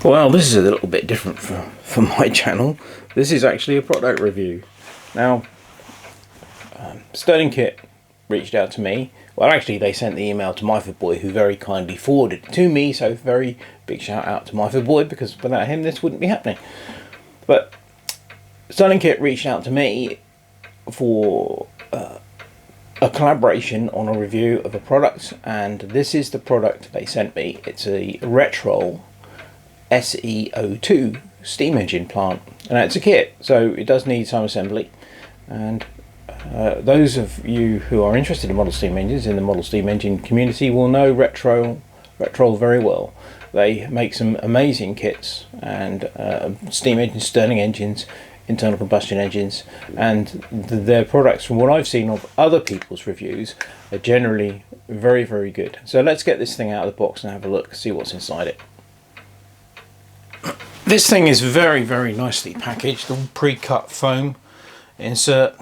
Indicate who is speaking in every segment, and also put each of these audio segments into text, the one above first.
Speaker 1: Well, this is a little bit different from my channel. This is actually a product review. Now, Stirlingkit reached out to me. Well, actually, they sent the email to MyFitBoy, who very kindly forwarded it to me. So, very big shout out to MyFitBoy, because without him, this wouldn't be happening. But Stirlingkit reached out to me for a collaboration on a review of a product, and this is the product they sent me. It's a Retrol SE-02 steam engine plant, and it's a kit, so it does need some assembly. And those of you who are interested in model steam engines in the model steam engine community will know Retrol very well. They make some amazing kits, and steam engines, Stirling engines, internal combustion engines, and their products, from what I've seen of other people's reviews, are generally very, very good. So let's get this thing out of the box and have a look, see what's inside it. This thing is very, very nicely packaged, all pre-cut foam insert.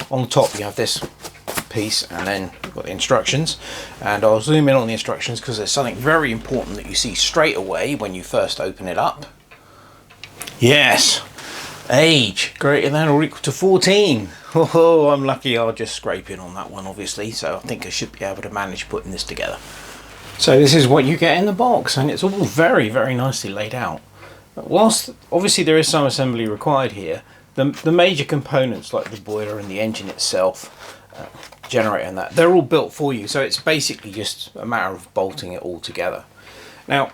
Speaker 1: On the top you have this piece, and then you've got the instructions, and I'll zoom in on the instructions because there's something very important that you see straight away when you first open it up. Yes, age greater than or equal to 14. Oh, I'm lucky. I'll just scrape in on that one, obviously, so I think I should be able to manage putting this together. So this is what you get in the box, and it's all very, very nicely laid out. Whilst obviously there is some assembly required here, the major components like the boiler and the engine itself, generator and that, they're all built for you, so it's basically just a matter of bolting it all together. Now,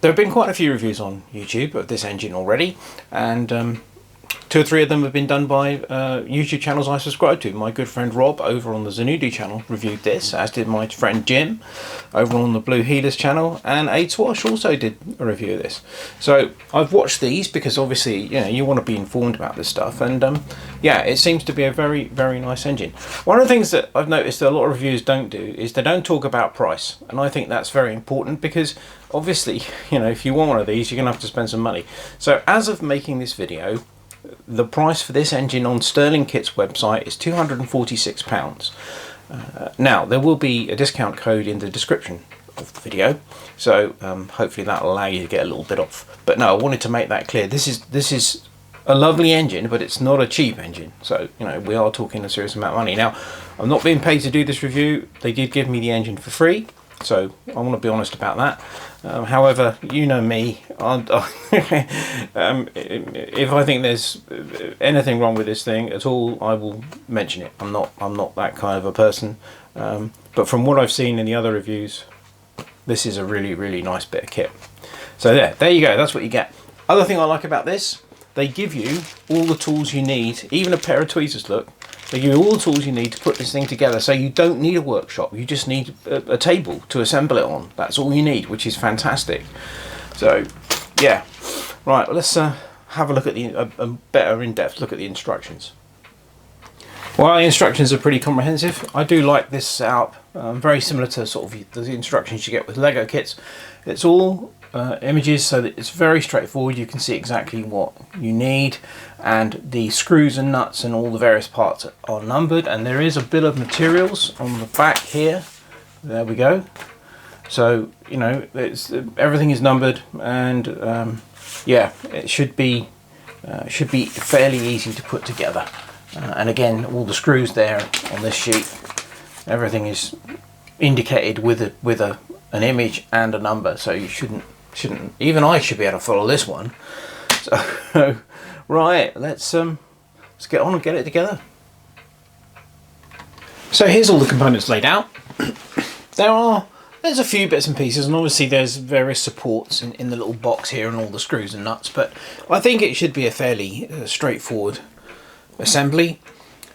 Speaker 1: there have been quite a few reviews on YouTube of this engine already, and 2 or 3 of them have been done by YouTube channels I subscribe to. My good friend Rob over on the XNUDU channel reviewed this, as did my friend Jim over on the Blue Healers channel, and Aid Swash also did a review of this. So I've watched these because obviously, you know, you want to be informed about this stuff, and yeah, it seems to be a very, very nice engine. One of the things that I've noticed that a lot of reviews don't do is they don't talk about price, and I think that's very important because obviously, you know, if you want one of these, you're gonna have to spend some money. So as of making this video, the price for this engine on Stirlingkit's website is £246. Now, there will be a discount code in the description of the video, so hopefully that will allow you to get a little bit off. But no, I wanted to make that clear. This is a lovely engine, but it's not a cheap engine. So, you know, we are talking a serious amount of money. Now, I'm not being paid to do this review. They did give me the engine for free, so I want to be honest about that. However, you know me, if I think there's anything wrong with this thing at all, I will mention it. I'm not that kind of a person. But from what I've seen in the other reviews, this is a really, really nice bit of kit. So there you go, that's what you get. Other thing I like about this, they give you all the tools you need, even a pair of tweezers, look. They give you all the tools you need to put this thing together, so you don't need a workshop, you just need a table to assemble it on. That's all you need, which is fantastic. So, yeah. Right, let's have a look at a better in-depth look at the instructions. Well, the instructions are pretty comprehensive. I do like this setup, very similar to sort of the instructions you get with Lego kits. It's all images, so that it's very straightforward. You can see exactly what you need, and the screws and nuts and all the various parts are numbered, and there is a bill of materials on the back here. There we go. So, you know, everything is numbered, and yeah, it should be fairly easy to put together. And again, all the screws there on this sheet, everything is indicated with an image and a number, so you shouldn't even I should be able to follow this one. So right, let's get on and get it together. So here's all the components laid out. There's a few bits and pieces, and obviously there's various supports in the little box here and all the screws and nuts, but I think it should be a fairly straightforward assembly.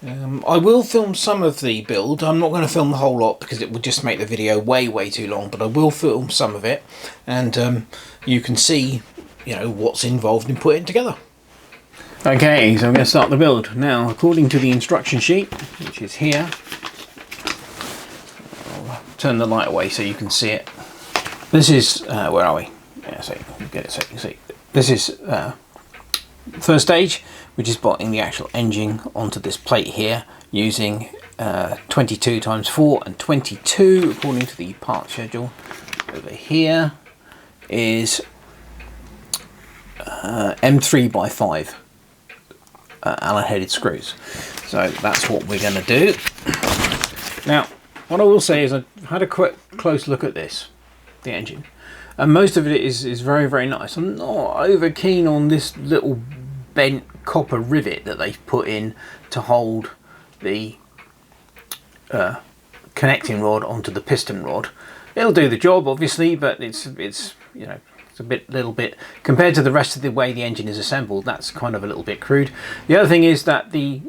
Speaker 1: I will film some of the build. I'm not going to film the whole lot because it would just make the video way too long, but I will film some of it, and you can see, you know, what's involved in putting it together. Okay, so I'm going to start the build. Now, according to the instruction sheet, which is here, I'll turn the light away so you can see it. This is, where are we? Yeah, so get it so you can see. This is first stage, which is putting the actual engine onto this plate here using 22 times 4 and 22 according to the part schedule over here. is M3x5 Allen headed screws. So that's what we're going to do. Now, what I will say is I've had a quick close look at this, the engine, and most of it is very, very nice. I'm not over keen on this little bent copper rivet that they've put in to hold the connecting rod onto the piston rod. It'll do the job, obviously, but it's you know, it's a little bit compared to the rest of the way the engine is assembled. That's kind of a little bit crude. The other thing is that the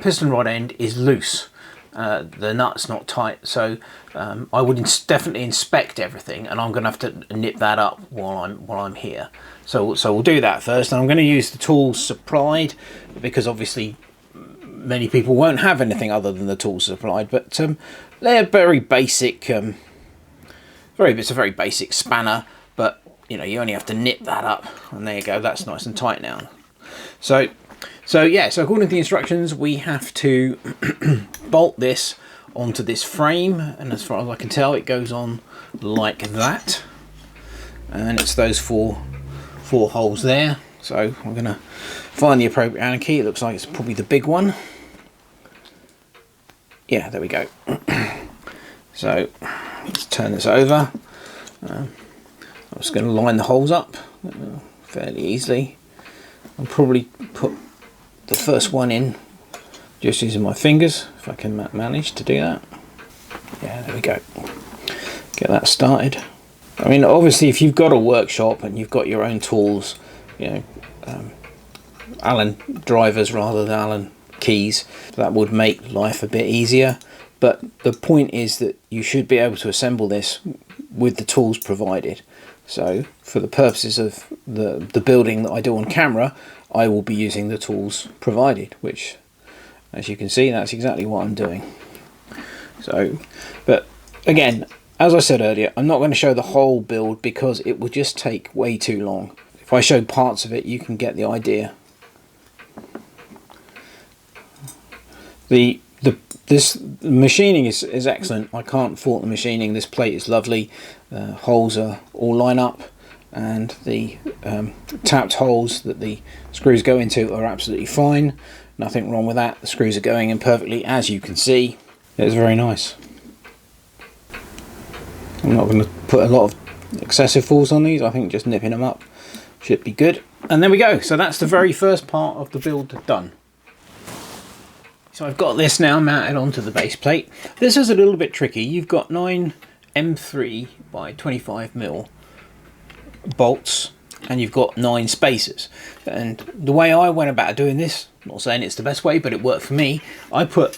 Speaker 1: piston rod end is loose. The nut's not tight, so I would definitely inspect everything, and I'm going to have to nip that up while I'm here. So we'll do that first, and I'm going to use the tools supplied because obviously many people won't have anything other than the tools supplied. But they're very basic. It's a very basic spanner, but you know, you only have to nip that up, and there you go. That's nice and tight now. So yeah, so according to the instructions, we have to bolt this onto this frame, and as far as I can tell, it goes on like that, and it's those four holes there. So I'm going to find the appropriate Allen key. It looks like it's probably the big one. Yeah, there we go. So let's turn this over. I'm just going to line the holes up fairly easily. I'll probably put the first one in just using my fingers, if I can manage to do that. Yeah, there we go. Get that started. I mean, obviously, if you've got a workshop and you've got your own tools, you know, Allen drivers rather than Allen keys, that would make life a bit easier. But the point is that you should be able to assemble this with the tools provided. So for the purposes of the building that I do on camera, I will be using the tools provided, which, as you can see, that's exactly what I'm doing. So, but again, as I said earlier, I'm not going to show the whole build because it will just take way too long. If I show parts of it, you can get the idea. This machining is excellent. I can't fault the machining. This plate is lovely. Holes are all line up, and the tapped holes that the screws go into are absolutely fine. Nothing wrong with that. The screws are going in perfectly, as you can see. It's very nice. I'm not going to put a lot of excessive force on these. I think just nipping them up should be good. And there we go. So that's the very first part of the build done. So I've got this now mounted onto the base plate. This is a little bit tricky. You've got 9 M3 by 25mm bolts, and you've got 9 spacers. And the way I went about doing this, I'm not saying it's the best way, but it worked for me. I put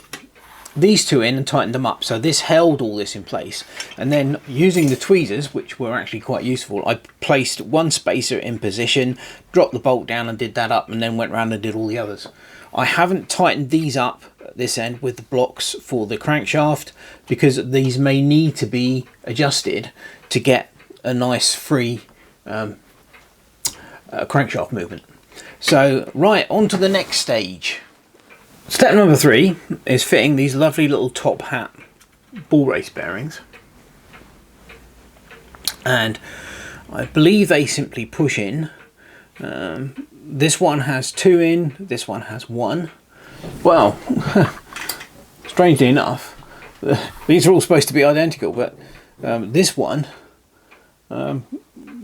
Speaker 1: these two in and tightened them up, so this held all this in place. And then using the tweezers, which were actually quite useful, I placed one spacer in position, dropped the bolt down and did that up, and then went around and did all the others. I haven't tightened these up at this end with the blocks for the crankshaft because these may need to be adjusted to get a nice free crankshaft movement. So right, on to the next stage. Step number 3 is fitting these lovely little top hat ball race bearings, and I believe they simply push in. This one has 2 in, this one has 1. Well, strangely enough, these are all supposed to be identical, but this one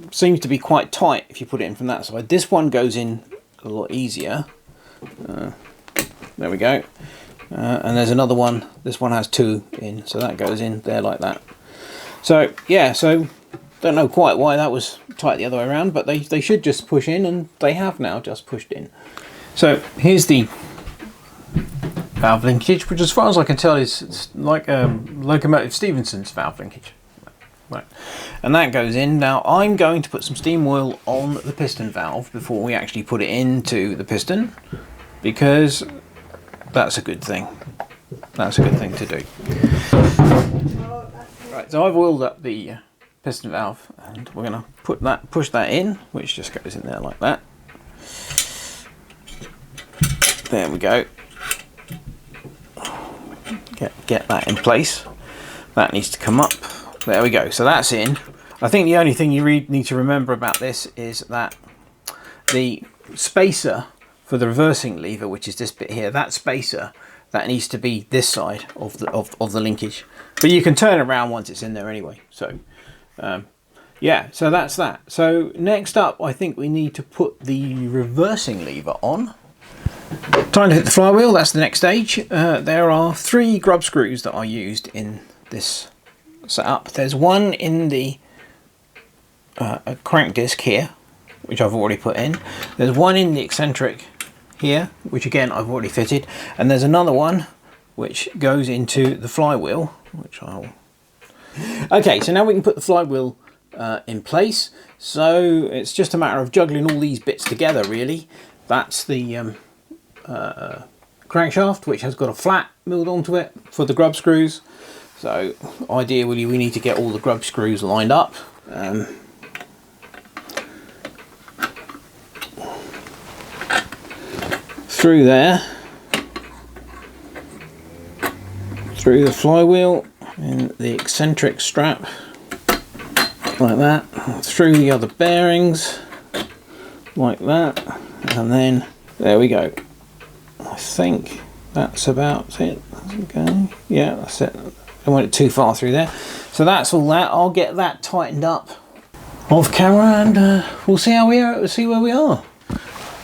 Speaker 1: seems to be quite tight if you put it in from that side. This one goes in a lot easier. There we go. And there's another one. This one has 2 in, so that goes in there like that. So yeah, so don't know quite why that was tight the other way around, but they should just push in, and they have now just pushed in. So here's the valve linkage, which as far as I can tell is it's like Locomotive Stephenson's valve linkage. Right. And that goes in. Now I'm going to put some steam oil on the piston valve before we actually put it into the piston, because that's a good thing. That's a good thing to do. Right, so I've oiled up the piston valve, and we're going to push that in, which just goes in there like that. There we go. Get that in place. That needs to come up. There we go. So that's in. I think the only thing you need to remember about this is that the spacer for the reversing lever, which is this bit here, that spacer, that needs to be this side of the linkage. But you can turn it around once it's in there anyway. So yeah, so that's that. So next up, I think we need to put the reversing lever on. Time to hit the flywheel, that's the next stage. There are 3 grub screws that are used in this setup. There's one in the crank disc here, which I've already put in. There's one in the eccentric here, which again I've already fitted, and there's another one which goes into the flywheel, which I'll... Okay, so now we can put the flywheel in place. So it's just a matter of juggling all these bits together, really. That's the crankshaft, which has got a flat milled onto it for the grub screws. So ideally we need to get all the grub screws lined up. Through there, through the flywheel and the eccentric strap, like that, through the other bearings, like that, and then there we go. I think that's about it. Okay, yeah, that's it. I went too far through there. So that's all that. I'll get that tightened up off camera, and we'll see how we are. We'll see where we are.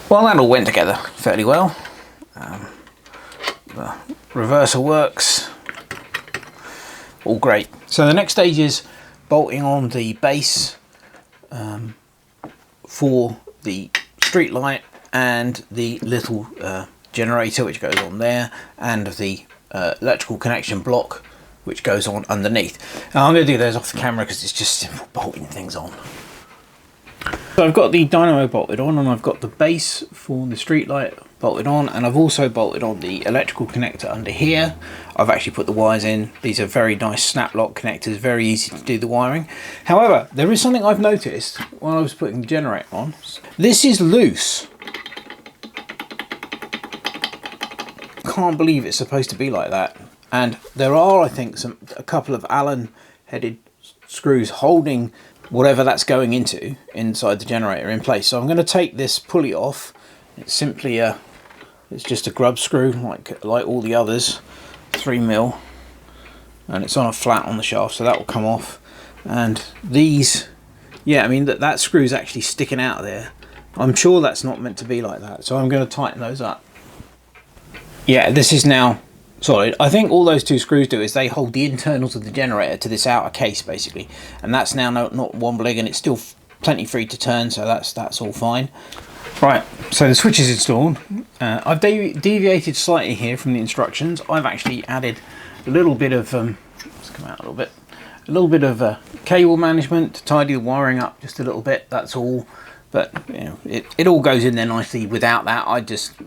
Speaker 1: Well, that all went together fairly well. The reverser works. All great. So the next stage is bolting on the base for the street light and the little generator which goes on there, and the electrical connection block which goes on underneath. Now I'm going to do those off the camera because it's just simple bolting things on. So I've got the dynamo bolted on, and I've got the base for the street light bolted on, and I've also bolted on the electrical connector under here. I've actually put the wires in. These are very nice snap lock connectors, very easy to do the wiring. However, there is something I've noticed while I was putting the generator on. This is loose. Can't believe it's supposed to be like that. And there are, I think, a couple of Allen headed screws holding whatever that's going into inside the generator in place. So I'm going to take this pulley off. It's simply it's just a grub screw like all the others, 3mm, and it's on a flat on the shaft, so that will come off. And these, yeah, I mean that screw's actually sticking out of there. I'm sure that's not meant to be like that, so I'm going to tighten those up. Yeah, this is now solid. I think all those 2 screws do is they hold the internals of the generator to this outer case basically, and that's now not wobbling, and it's still plenty free to turn, so that's all fine. Right, so the switch is installed. I've deviated slightly here from the instructions. I've actually added a little bit of let's come out a little bit of cable management to tidy the wiring up just a little bit. That's all. But you know, it all goes in there nicely without that. I just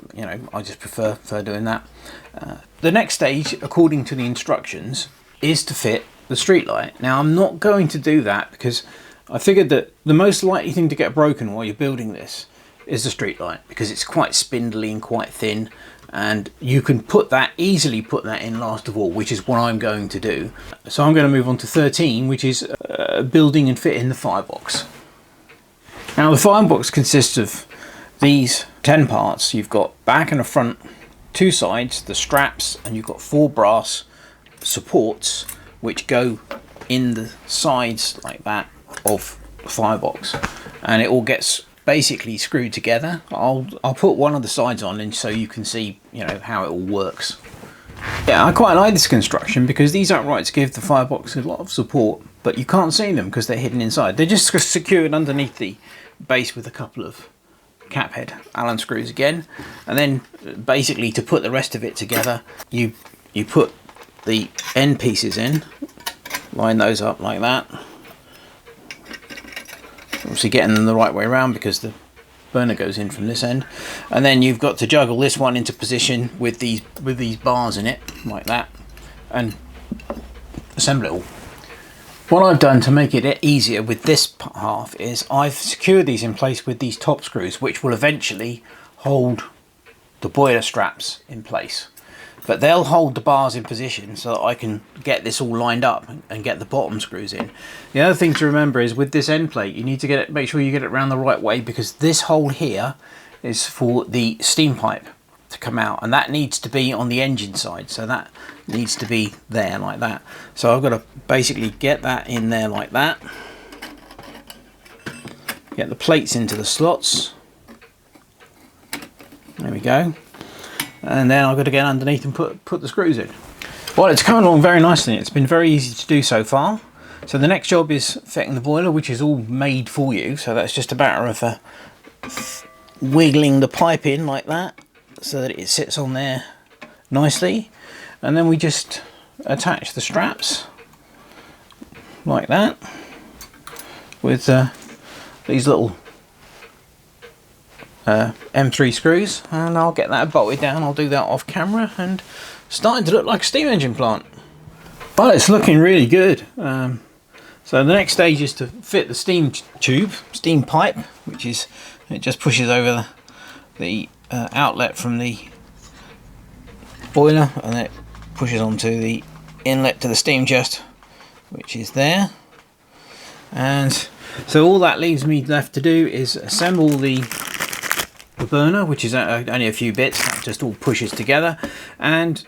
Speaker 1: prefer doing that. The next stage, according to the instructions, is to fit the street light. Now I'm not going to do that because I figured that the most likely thing to get broken while you're building this is the street light, because it's quite spindly and quite thin, and you can easily put that in last of all, which is what I'm going to do. So I'm going to move on to 13, which is building and fitting the firebox. Now the firebox consists of these 10 parts. You've got back and a front, 2 sides, the straps, and you've got 4 brass supports which go in the sides like that of the firebox, and it all gets basically screwed together. I'll put one of the sides on, and so you can see, you know, how it all works. Yeah, I quite like this construction because these uprights give the firebox a lot of support, but you can't see them because they're hidden inside. They're just secured underneath the base with a couple of cap head Allen screws again, and then basically to put the rest of it together, you put the end pieces in, line those up like that. Obviously getting them the right way around because the burner goes in from this end, and then you've got to juggle this one into position with these bars in it like that and assemble it all. What I've done to make it easier with this half is I've secured these in place with these top screws, which will eventually hold the boiler straps in place. but they'll hold the bars in position so that I can get this all lined up and get the bottom screws in. The other thing to remember is with this end plate, you need to make sure you get it around the right way, because this hole here is for the steam pipe to come out, and that needs to be on the engine side, so that needs to be there like that. So I've got to basically get that in there like that, get the plates into the slots, there we go, and then I've got to get underneath and put the screws in. Well, it's coming along very nicely. It's been very easy to do so far. So the next job is fitting the boiler, which is all made for you, so that's just a matter of wiggling the pipe in like that so that it sits on there nicely, and then we just attach the straps like that with these little M3 screws, and I'll get that bolted down. I'll do that off camera, and starting to look like a steam engine plant. But it's looking really good. So the next stage is to fit the steam pipe, which is, it just pushes over the outlet from the boiler, and it pushes onto the inlet to the steam chest, which is there. And so all that leaves me left to do is assemble the burner, which is only a few bits, that just all pushes together, and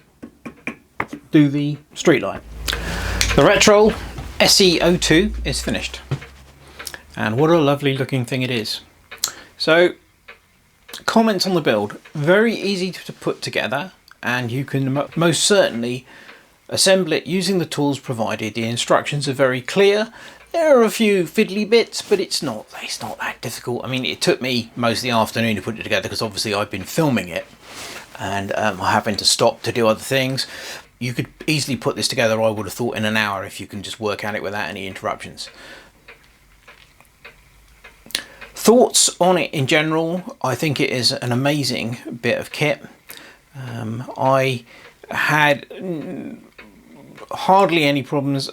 Speaker 1: do the street light. The Retrol SE-02 is finished, and what a lovely looking thing it is. So, comments on the build: very easy to put together, and you can most certainly assemble it using the tools provided. The instructions are very clear. There are a few fiddly bits, but it's not that difficult. I mean, it took me most of the afternoon to put it together, because obviously I've been filming it, and I'm having to stop to do other things. You could easily put this together, I would have thought, in an hour if you can just work at it without any interruptions. Thoughts on it in general: I think it is an amazing bit of kit. I had hardly any problems.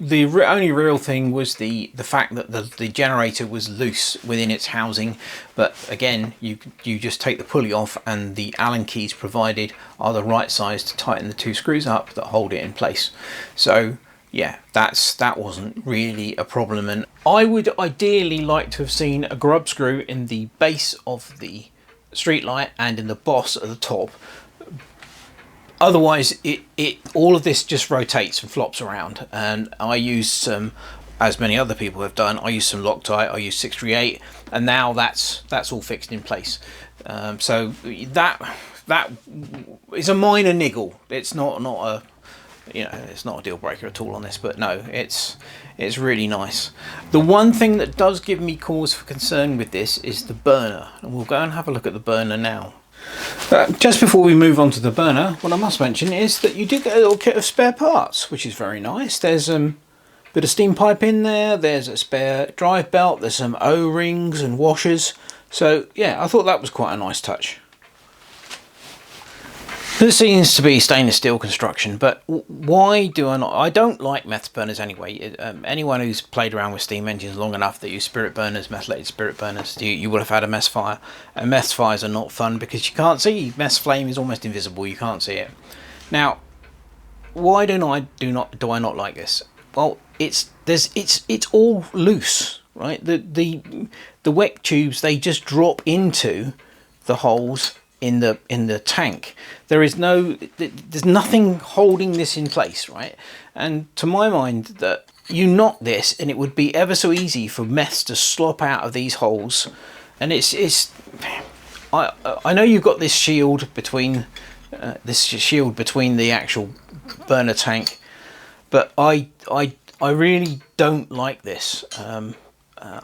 Speaker 1: The only real thing was the fact that the generator was loose within its housing, but again, you just take the pulley off, and the Allen keys provided are the right size to tighten the two screws up that hold it in place. So yeah, that wasn't really a problem, and I would ideally like to have seen a grub screw in the base of the street light and in the boss at the top. Otherwise, all of this just rotates and flops around, and I use some, as many other people have done, I use some Loctite, I use 638, and now that's all fixed in place. So that is a minor niggle. It's not a, it's not a deal breaker at all on this, but no, it's really nice. The one thing that does give me cause for concern with this is the burner, and we'll go and have a look at the burner now. Just before we move on to the burner, what I must mention is that you do get a little kit of spare parts, which is very nice. There's a bit of steam pipe in there, there's a spare drive belt, there's some O-rings and washers. So yeah, I thought that was quite a nice touch. This seems to be stainless steel construction, but why do I not? I don't like meths burners anyway. Anyone who's played around with steam engines long enough that use spirit burners, methylated spirit burners, you would have had a mess fire. And mess fires are not fun because you can't see. Mess flame is almost invisible. You can't see it. Now, why do I not like this? Well, it's all loose, right? The wet tubes, they just drop into the holes in the tank. There's nothing holding this in place, right? And to my mind, that you knot this and it would be ever so easy for mess to slop out of these holes. And I know you've got this shield between the actual burner tank, but I really don't like this.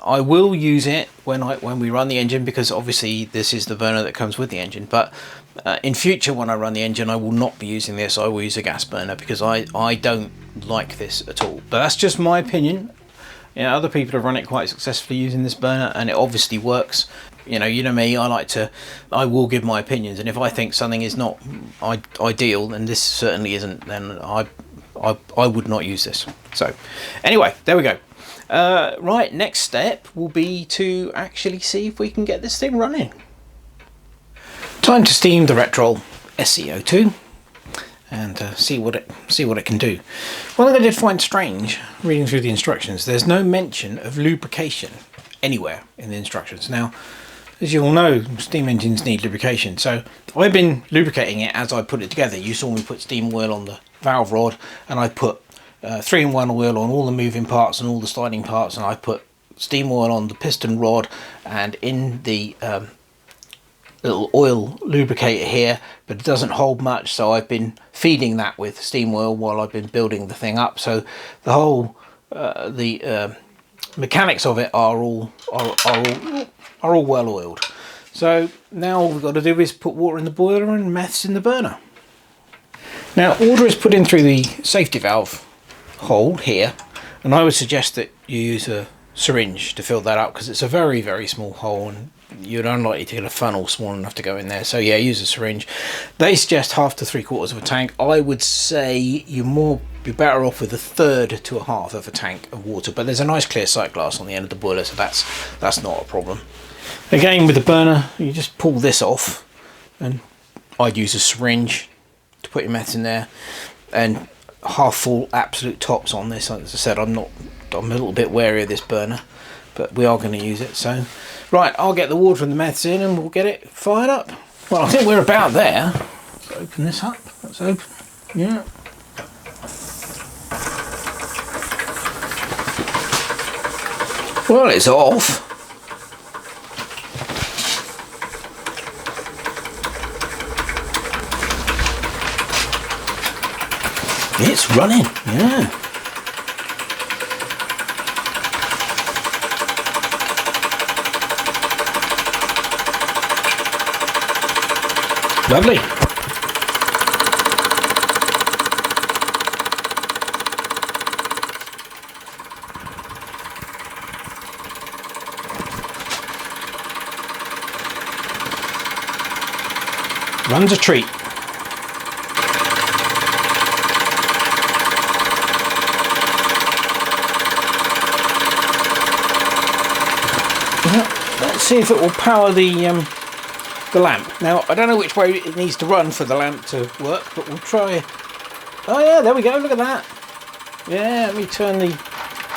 Speaker 1: I will use it when we run the engine, because obviously this is the burner that comes with the engine, but in future when I run the engine I will not be using this. I will use a gas burner because I don't like this at all. But that's just my opinion. Other people have run it quite successfully using this burner, and it obviously works. You know me, I will give my opinions, and if I think something is not ideal, and this certainly isn't, then I would not use this. So anyway, there we go. Right, next step will be to actually see if we can get this thing running. Time to steam the Retrol SE-02. and see what it can do. One thing I did find strange reading through the instructions, there's no mention of lubrication anywhere in the instructions. Now, as you all know, steam engines need lubrication, so I've been lubricating it as I put it together. You saw me put steam oil on the valve rod, and I put 3-in-1 oil on all the moving parts and all the sliding parts, and I put steam oil on the piston rod and in the little oil lubricator here, but it doesn't hold much, so I've been feeding that with steam oil while I've been building the thing up. So the whole mechanics of it are all well oiled. So now all we've got to do is put water in the boiler and meths in the burner. Now, water is put in through the safety valve hole here, and I would suggest that you use a syringe to fill that up, because it's a very, very small hole and you're unlikely to get a funnel small enough to go in there. So yeah, use a syringe. They suggest 1/2 to 3/4 of a tank. I would say you're better off with 1/3 to 1/2 of a tank of water, but there's a nice clear sight glass on the end of the boiler, so that's not a problem. Again, with the burner, you just pull this off, and I'd use a syringe to put your meths in there, and half full absolute tops on this. As I said, I'm a little bit wary of this burner, but we are going to use it. So right, I'll get the water and the meths in and we'll get it fired up. Well, I think we're about there. Let's open this up. Let's open. Yeah. Well, it's off. It's running, yeah. Lovely. Runs a treat. Let's see if it will power the lamp. Now, I don't know which way it needs to run for the lamp to work, but we'll try. Oh yeah, there we go, look at that. Yeah, let me turn the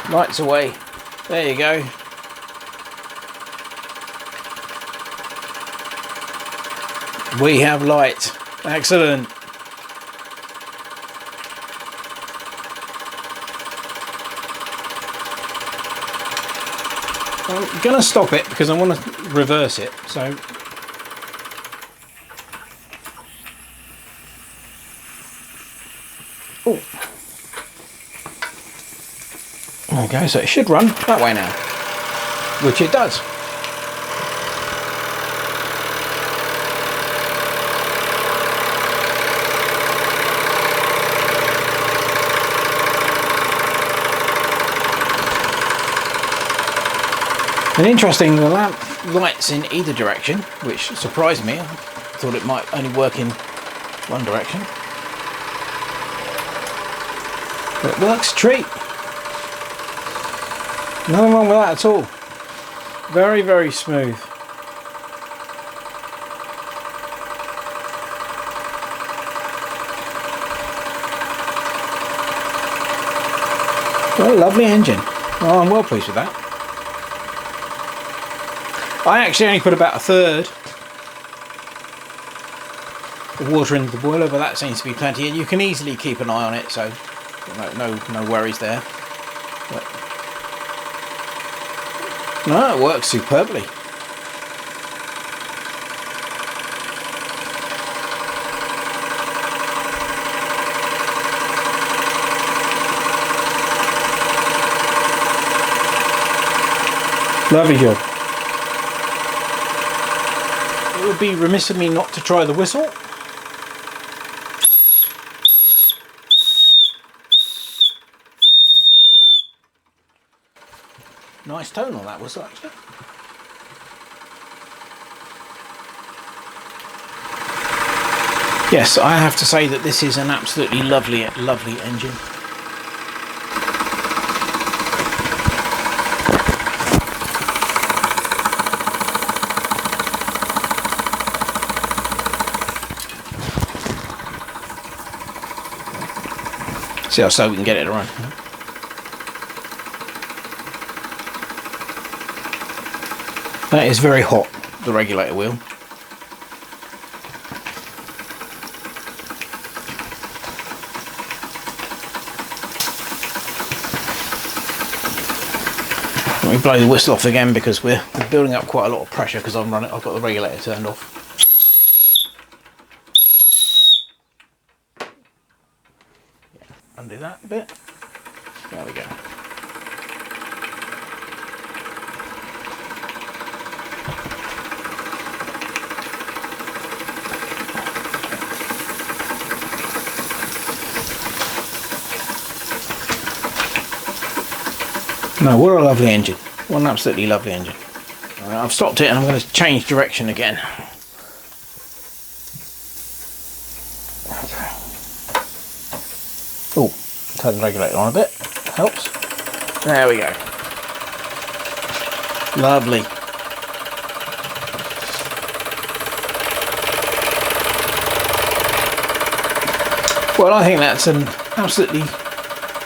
Speaker 1: lights away. There you go. We have light. Excellent. I'm going to stop it because I want to reverse it. So oh, there we go. So it should run that way now, which it does. And interesting, the lamp lights in either direction, which surprised me. I thought it might only work in one direction. But it works a treat. Nothing wrong with that at all. Very, very smooth. What a lovely engine. Oh, I'm well pleased with that. I actually only put about 1/3 of water into the boiler, but that seems to be plenty, and you can easily keep an eye on it, so no worries there. But no, it works superbly. Lovely job. It would be remiss of me not to try the whistle. Nice tone on that whistle, actually. Yes, I have to say that this is an absolutely lovely engine. See how slow we can get it to run. That is very hot, the regulator wheel. Let me blow the whistle off again because we're building up quite a lot of pressure because I've got the regulator turned off. Undo that a bit. There we go. No, what a lovely engine. What an absolutely lovely engine. I've stopped it and I'm going to change direction again. Oh, turn the regulator on a bit. Helps. There we go. Lovely. Well, I think that's an absolutely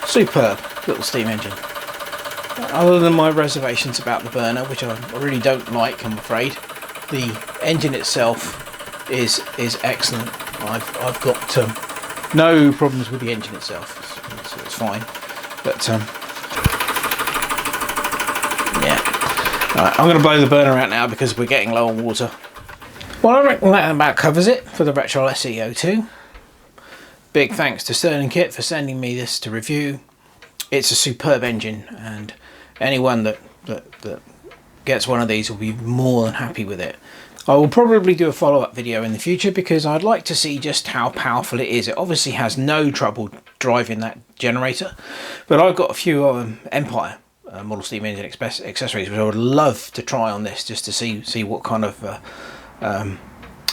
Speaker 1: superb little steam engine. Other than my reservations about the burner, which I really don't like, I'm afraid, the engine itself is excellent. I've got no problems with the engine itself. It's fine. But yeah, right, I'm going to blow the burner out now because we're getting low on water. Well, I reckon that about covers it for the Retrol SE-02. Big thanks to Stirlingkit for sending me this to review. It's a superb engine, and anyone that gets one of these will be more than happy with it. I will probably do a follow-up video in the future because I'd like to see just how powerful it is. It obviously has no trouble driving that generator, but I've got a few Empire model steam engine accessories which I would love to try on this just to see what kind of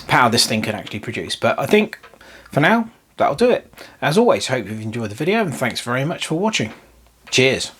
Speaker 1: power this thing can actually produce. But I think for now that'll do it. As always, hope you've enjoyed the video and thanks very much for watching. Cheers.